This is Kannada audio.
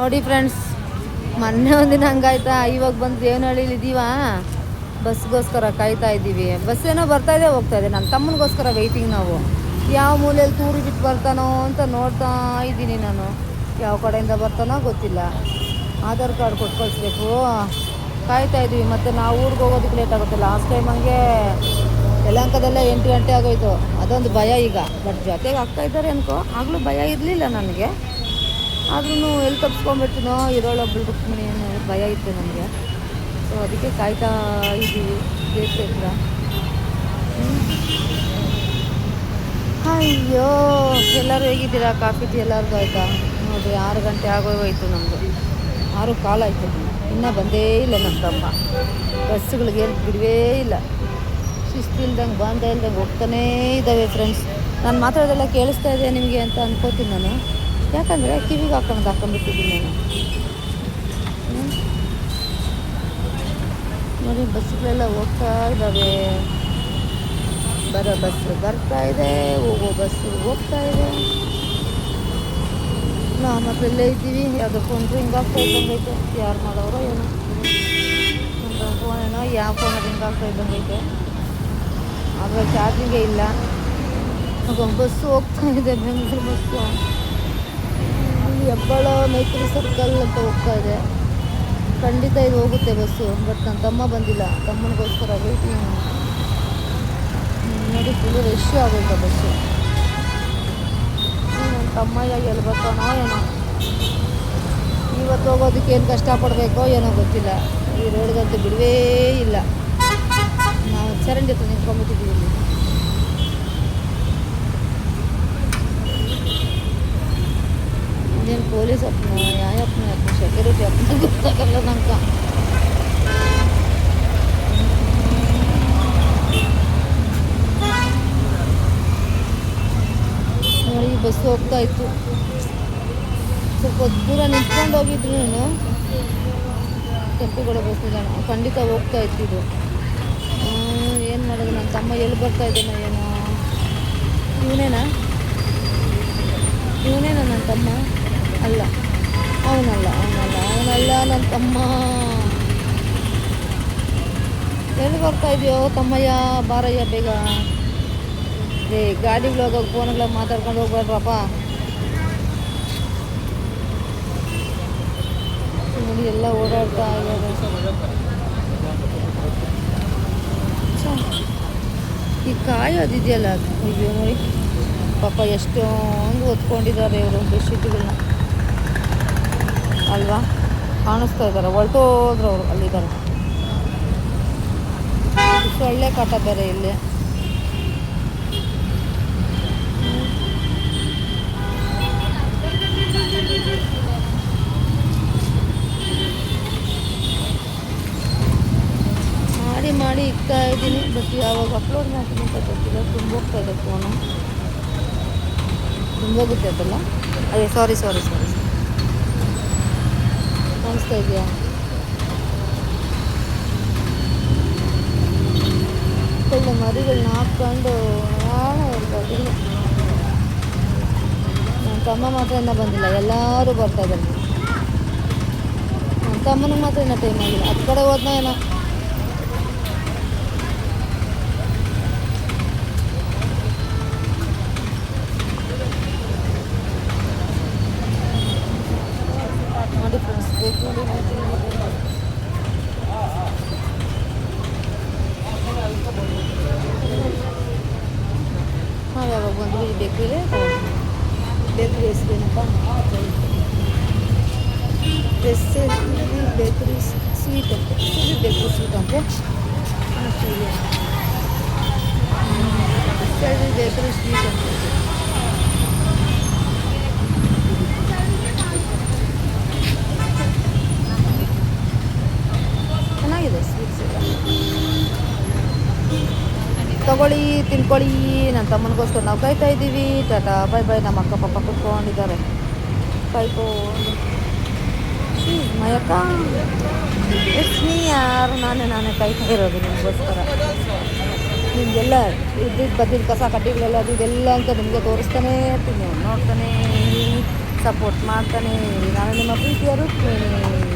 ನೋಡಿ ಫ್ರೆಂಡ್ಸ್, ಮೊನ್ನೆ ಒಂದಿನ ಹಂಗಾಯ್ತಾ, ಇವಾಗ ಬಂದು ದೇವನಹಳ್ಳಿಲಿ ಇದ್ದೀವ, ಬಸ್ಗೋಸ್ಕರ ಕಾಯ್ತಾ ಇದ್ದೀವಿ. ಬಸ್ ಏನೋ ಬರ್ತಾಯಿದೆ ಹೋಗ್ತಾಯಿದೆ. ನನ್ನ ತಮ್ಮನಿಗೋಸ್ಕರ ವೆಯ್ಟಿಂಗ್ ನಾವು. ಯಾವ ಮೂಲೆಯಲ್ಲಿ ತೂರಿ ಬಿಟ್ಟು ಬರ್ತಾನೋ ಅಂತ ನೋಡ್ತಾ ಇದ್ದೀನಿ ನಾನು. ಯಾವ ಕಡೆಯಿಂದ ಬರ್ತಾನೋ ಗೊತ್ತಿಲ್ಲ. ಆಧಾರ್ ಕಾರ್ಡ್ ಕೊಟ್ಟು ಕಳಿಸ್ಬೇಕು, ಕಾಯ್ತಾ ಇದ್ದೀವಿ. ಮತ್ತು ನಾವು ಊರಿಗೆ ಹೋಗೋದಕ್ಕೆ ಲೇಟ್ ಆಗುತ್ತೆ. ಲಾಸ್ಟ್ ಟೈಮ್ ಹಂಗೆ ಯಲಹಂಕದಲ್ಲೇ 8 ಗಂಟೆ ಆಗೋಯ್ತು. ಅದೊಂದು ಭಯ ಈಗ. ಬಟ್ ಜೊತೆಗೆ ಆಗ್ತಾಯಿದ್ದಾರೆ ಅನ್ಕೋ. ಆಗಲೂ ಭಯ ಇರಲಿಲ್ಲ ನನಗೆ. ಆದ್ರೂ ಎಲ್ಲಿ ತಪ್ಪಿಸ್ಕೊಂಡ್ಬಿಡ್ತೀನೋ, ಇರೋಳೊಬ್ಬಳು ರುಕ್ಮಿಣಿ ಅನ್ನೋ ಭಯ ಇತ್ತು ನನಗೆ. ಸೊ ಅದಕ್ಕೆ ಕಾಯ್ತಾ ಇದ್ದೀವಿ ಗೇಟ್ ಹತ್ರ. ಅಯ್ಯೋ, ಎಲ್ಲರೂ ಹೇಗಿದ್ದೀರಾ? ಕಾಫಿ ಟೀ ಎಲ್ಲರಿಗೂ ಆಯಿತಾ? ನೋಡಿರಿ, 6 ಗಂಟೆ ಆಗೋಯ್ತು ನಮ್ಮದು. 6:15 ಆಯಿತು. ಇನ್ನೂ ಬಂದೇ ಇಲ್ಲ ನಮ್ಮ ತಮ್ಮ. ಬಸ್ಸುಗಳಿಗೆ ಬಿಡುವೇ ಇಲ್ಲ. ಶಿಸ್ತು ಇಲ್ದಂಗೆ, ಬಾಂಧ ಇಲ್ದಂಗೆ ಹೋಗ್ತಾನೇ ಇದ್ದಾವೆ ಫ್ರೆಂಡ್ಸ್. ನಾನು ಮಾತಾಡೋದೆಲ್ಲ ಕೇಳಿಸ್ತಾ ಇದೆ ನಿಮಗೆ ಅಂತ ಅನ್ಕೋತೀನಿ ನಾನು. ಯಾಕಂದರೆ ಕಿವಿಗೆ ಹಾಕೊಂಡ್ಬಿಟ್ಟಿದ್ದೀನಿ ನಾನು. ನೋಡಿ, ಬಸ್ಸುಗಳೆಲ್ಲ ಹೋಗ್ತಾ ಇದ್ದಾವೆ. ಬರೋ ಬಸ್ಸು ಬರ್ತಾ ಇದೆ, ಹೋಗೋ ಬಸ್ಸು ಹೋಗ್ತಾ ಇದೆ. ನಾವು ಮಕ್ಕಳೆಲ್ಲೇ ಇದ್ದೀವಿ. ಯಾವುದೋ ಫೋನ್ ರಿಂಗ್ ಆಗ್ತಾ ಇದ್ದಂಗೈತೆ. ಯಾರು ಮಾಡೋರೋ ಏನೋ, ನಮ್ಮ ಫೋನ್ ಏನೋ ಯಾವ ಫೋನ್ ರಿಂಗ್ ಆಗ್ತಾ ಇದ್ದಂಗೈತೆ. ಆದರೆ ಚಾರ್ಜಿಂಗೇ ಇಲ್ಲ. ಬಸ್ಸು ಹೋಗ್ತಾ ಇದೆ, ಬೆಂಗಳೂರು ಬಸ್ಸು. ಹೆಬ್ಬಾಳ ಮೈತ್ರಿ ಸರ್ಕಲ್ ಅಂತ ಹೋಗ್ತಾ ಇದೆ. ಖಂಡಿತ ಇದು ಹೋಗುತ್ತೆ ಬಸ್ಸು. ಬಟ್ ನನ್ನ ತಮ್ಮ ಬಂದಿಲ್ಲ. ತಮ್ಮನಿಗೋಸ್ಕರ ವೇಟಿಂಗ್. ನೋಡಿ, ಫುಲ್ಲು ರಶ್ ಆಗೋಯ್ತು ಬಸ್ಸು. ನನ್ನ ತಮ್ಮಯ್ಯ ಎಲ್ಲಿ ಬರ್ತಾನೋ ಏನೋ. ಇವತ್ತು ಹೋಗೋದಕ್ಕೆ ಏನು ಕಷ್ಟಪಡಬೇಕೋ ಏನೋ ಗೊತ್ತಿಲ್ಲ. ಈ ರೋಡ್ಗಂತೂ ಬಿಡುವೇ ಇಲ್ಲ. ನಾವು ಚರಂಡಿ ಹತ್ರ ನಿಂತ್ಕೊಂಡ್ಬಿಟ್ಟಿದ್ದೀವಿ ಇಲ್ಲಿ. ಇದೇನು ಪೊಲೀಸ್ ಅಪ್ಪನ, ಯಾವ ಅಪ್ಪನ, ಸೆಕ್ಯೂರಿಟಿ ಅಪ್ಪನ ಗೊತ್ತಾಗಲ್ಲ ನಂಗೆ. ನೋಡಿ, ಬಸ್ಸು ಹೋಗ್ತಾ ಇತ್ತು. ಸ್ವಲ್ಪ ಹೊತ್ತು ದೂರ ನಿಂತ್ಕೊಂಡು ಹೋಗಿದ್ರು ನಾನು. ಕೆಂಪೇಗೌಡ ಬಸ್ ನಿಲ್ದಾಣ ಖಂಡಿತ ಹೋಗ್ತಾ ಇತ್ತು ಇದು. ಏನು ಮಾಡೋದು? ನನ್ನ ತಮ್ಮ ಎಲ್ಲಿ ಬರ್ತಾ ಇದ್ದಾನೋ ಏನೋ. ಇವನೇನಾ ನನ್ನ ತಮ್ಮ? ಅಲ್ಲ, ಅವನಲ್ಲ ನನ್ನ ತಮ್ಮ. ಎಲ್ಲಿ ಬರ್ತಾ ಇದೆಯೋ ತಮ್ಮಯ್ಯ? ಬಾರಯ್ಯ ಬೇಗ. ಗಾಡಿಗಳು ಹೋಗೋಕೆ ಫೋನ್ಗಳ ಮಾತಾಡ್ಕೊಂಡು ಹೋಗ್ಬಾರ್ರಪ್ಪ. ನೋಡಿ, ಎಲ್ಲ ಓಡಾಡ್ತಾ ಇದ್ದಾರೆ. ಈ ಕಾಯೋದಿದೆಯಲ್ಲ, ಅಯ್ಯೋ ನೋಡಿ ಪಾಪ, ಎಷ್ಟೊಂದು ಹೊತ್ಕೊಂಡಿದ್ದಾರೆ ಇವರು ಬೆಡ್ಶೀಟ್ಗಳನ್ನ ಅಲ್ವಾ? ಕಾಣಿಸ್ತಾ ಇದ್ದಾರೆ. ಹೊರಟೋದ್ರು ಅವರು. ಅಲ್ಲಿದ್ದಾರೆ. ಸೊಳ್ಳೆ ಕಾಟ ಬೇರೆ ಇಲ್ಲಿ. ಮಾಡಿ ಇಕ್ತಾ ಇದ್ದೀನಿ. ಬಟ್ ಯಾವಾಗ ಅಪ್ಲೋಡ್ ಮಾಡ್ತೀನಿ ಅಂತ ಗೊತ್ತಿಲ್ಲ. ತುಂಬೋಗ್ತಾ ಇದೆ ಫೋನು. ತುಂಬೋಗುತ್ತೆ ಅದಲ್ಲ. ಅದೇ ಸಾರಿ ಕಾಣಿಸ್ತಾ ಇದೆಯಾ? ಒಳ್ಳೆ ಮರಿಗಳನ್ನ ಹಾಕ್ಕೊಂಡು ಇರ್ಬೋದು. ನನ್ನ ತಮ್ಮ ಮಾತ್ರ ಇನ್ನೂ ಬಂದಿಲ್ಲ. ಎಲ್ಲರೂ ಬರ್ತಾ ಇದ್ದಾರೆ. ನನ್ನ ತಮ್ಮನಿಗೆ ಮಾತ್ರ ಇನ್ನೂ ಟೈಮ್ ಆಗಿಲ್ಲ. ಹತ್ತು ಕಡೆ ಹೋದ್ನೋ ಏನೋ. ನೋಡಿ ಫ್ರೆಂಡ್ಸ್, ಬೇಕು ನಾವು ಯಾವಾಗ ಬಂದ್ವಿ ಈ ಬೇಕ್ರಿಲೇ. ಬೇಕ್ರಿ ಹೆಸರೇನಪ್ಪ? ಬೇಕ್ರಿ ಸ್ವೀಟ್ ಅಂತೆ. ಬೇಕ್ರಿ ಸ್ವೀಟ್ ಅಂತೆ. ಬೇಕ್ರಿ ಸ್ವೀಟ್ ಅಂತೆ. ಚೆನ್ನಾಗಿದೆ ಸ್ವೀಟ್ಸ್ ಎಲ್ಲ. ತಗೊಳ್ಳಿ, ತಿನ್ಕೊಳ್ಳಿ. ನನ್ನ ತಮ್ಮನಿಗೋಸ್ಕರ ನಾವು ಕಾಯ್ತಾ ಇದ್ದೀವಿ. Tata bye bye. ನಮ್ಮ ಅಕ್ಕ ಪಾಪ ಕುತ್ಕೊಂಡಿದ್ದಾರೆ ಕಾಯ್ಕೊಂಡು. ಮಯಕ್ಕ ಲಕ್ಷ್ಮಿ ಯಾರು? ನಾನೇ ಕಾಯ್ತಾ ಇರೋದು ನಿಮಗೋಸ್ಕರ. ನಿಮಗೆಲ್ಲ ಇದ್ದಿದ್ದು ಬದ್ದಿದ್ದು ಕಸ ಕಡ್ಡಿಗಳೆಲ್ಲ ಅದೆಲ್ಲ ಅಂತ ನಿಮಗೆ ತೋರಿಸ್ತಾನೇ ಇರ್ತೀನಿ. ನೋಡ್ತಾನೇ ಸಪೋರ್ಟ್ ಮಾಡ್ತಾನೆ ಇರಿ. ನಾನು ನಿಮ್ಮ ಪ್ರೀತಿಯ ರುಕ್ಮಿಣಿ.